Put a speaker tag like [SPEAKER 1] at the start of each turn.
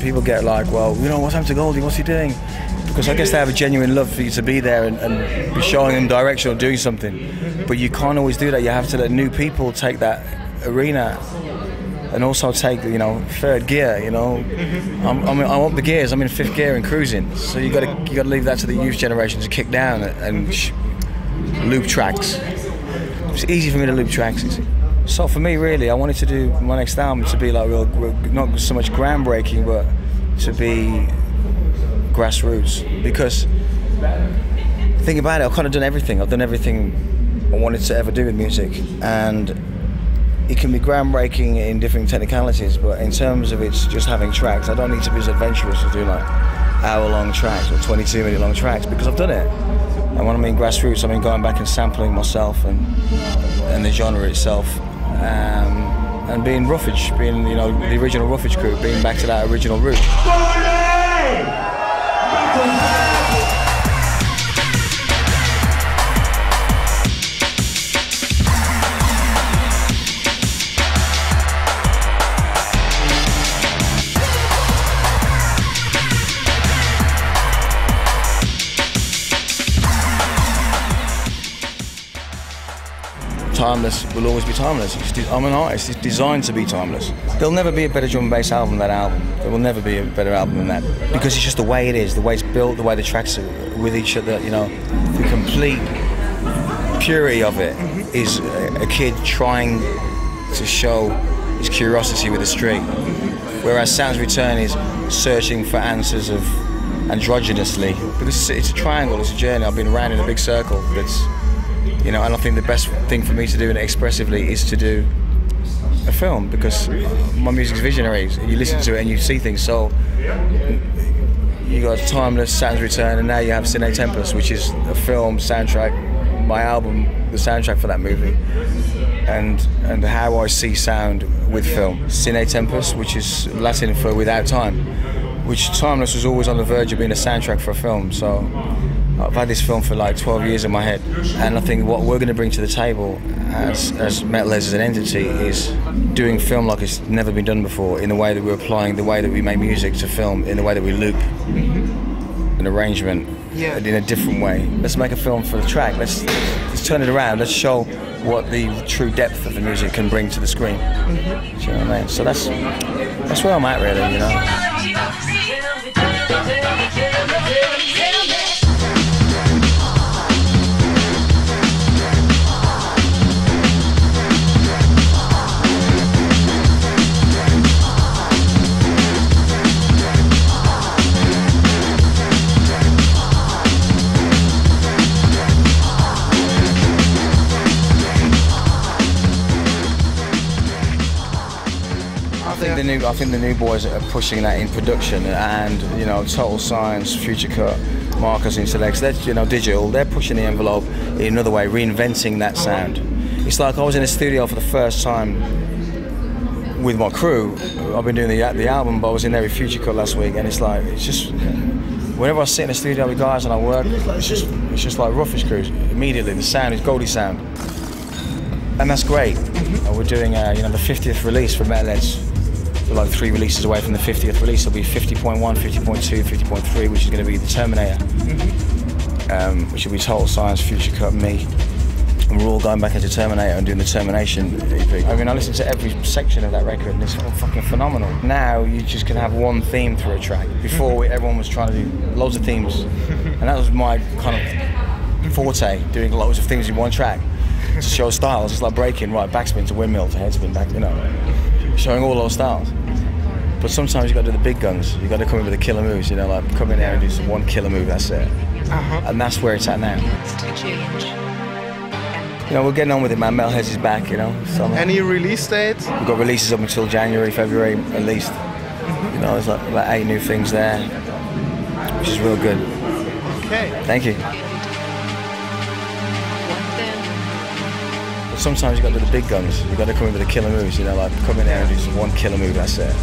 [SPEAKER 1] people get like, well, you know, what's happened to Goldie? What's he doing? Because I guess they have a genuine love for you to be there and be showing them direction or doing something. But you can't always do that. You have to let new people take that arena and also take, you know, third gear. You know, I want the gears. I'm in fifth gear and cruising. So you got to leave that to the youth generation to kick down and loop tracks. It's easy for me to loop tracks. So for me, really, I wanted to do my next album to be like real, not so much groundbreaking, but to be grassroots. Because think about it, I've kind of done everything. I've done everything I wanted to ever do with music, and it can be groundbreaking in different technicalities. But in terms of it's just having tracks, I don't need to be as adventurous as doing like hour-long tracks or 22-minute-long tracks, because I've done it. And when I mean grassroots, I mean going back and sampling myself and the genre itself, and being Roughage, being, you know, the original Roughage crew, being back to that original root. Timeless will always be timeless. I'm an artist, it's designed to be timeless. There'll never be a better drum and bass album than that album. There will never be a better album than that. Because it's just the way it is, the way it's built, the way the tracks are with each other, you know. The complete purity of it is a kid trying to show his curiosity with a string. Whereas Soundz Return is searching for answers of androgynously. Because it's a triangle, it's a journey. I've been around in a big circle. That's, you know, and I think the best thing for me to do it expressively is to do a film, because my music's visionary. You listen to it and you see things. So you got Timeless, Soundz Return, and now you have Sine Tempus, which is a film soundtrack, my album, the soundtrack for that movie, and how I see sound with film. Sine Tempus, which is Latin for without time, which Timeless was always on the verge of being a soundtrack for a film. So I've had this film for like 12 years in my head, and I think what we're going to bring to the table as Metalheadz as an entity is doing film like it's never been done before, in the way that we're applying the way that we make music to film, in the way that we loop an arrangement in a different way. Let's make a film for the track. Let's turn it around. Let's show what the true depth of the music can bring to the screen. Do you know what I mean? So that's where I'm at, really, you know. I think the new boys are pushing that in production, and, you know, Total Science, Future Cut, Marcus Intellects, they're, you know, digital, they're pushing the envelope in another way, reinventing that sound. It's like I was in a studio for the first time with my crew. I've been doing the album, but I was in there with Future Cut last week, and it's just, whenever I sit in the studio with guys and I work, it's just like Roughage crews. Immediately, the sound is Goldie sound, and that's great. We're doing, you know, the 50th release for Metalheadz. We're like 3 releases away from the 50th release. It'll be 50.1, 50.2, 50.3, which is going to be the Terminator, which will be Total Science, Future Cut, me. And we're all going back into Terminator and doing the Termination EP. I mean, I listened to every section of that record, and it's all fucking phenomenal. Now you just can have one theme for a track. Before, everyone was trying to do loads of themes, and that was my kind of forte, doing loads of things in one track to show styles. It's like breaking, right, backspin to windmill to headspin back, you know, showing all those styles. But sometimes you got to do the big guns. You got to come in with the killer moves, you know, like come in there and do some one killer move. That's it. And that's where it's at now. You know, we're getting on with it, man. Metalheadz is back, you know. So,
[SPEAKER 2] any release dates?
[SPEAKER 1] We've got releases up until January, February at least. You know, there's like 8 new things there, which is real good.
[SPEAKER 2] Okay.
[SPEAKER 1] Thank you. But sometimes you got to do the big guns. You got to come in with the killer moves, you know, like come in there and do some one killer move. That's it.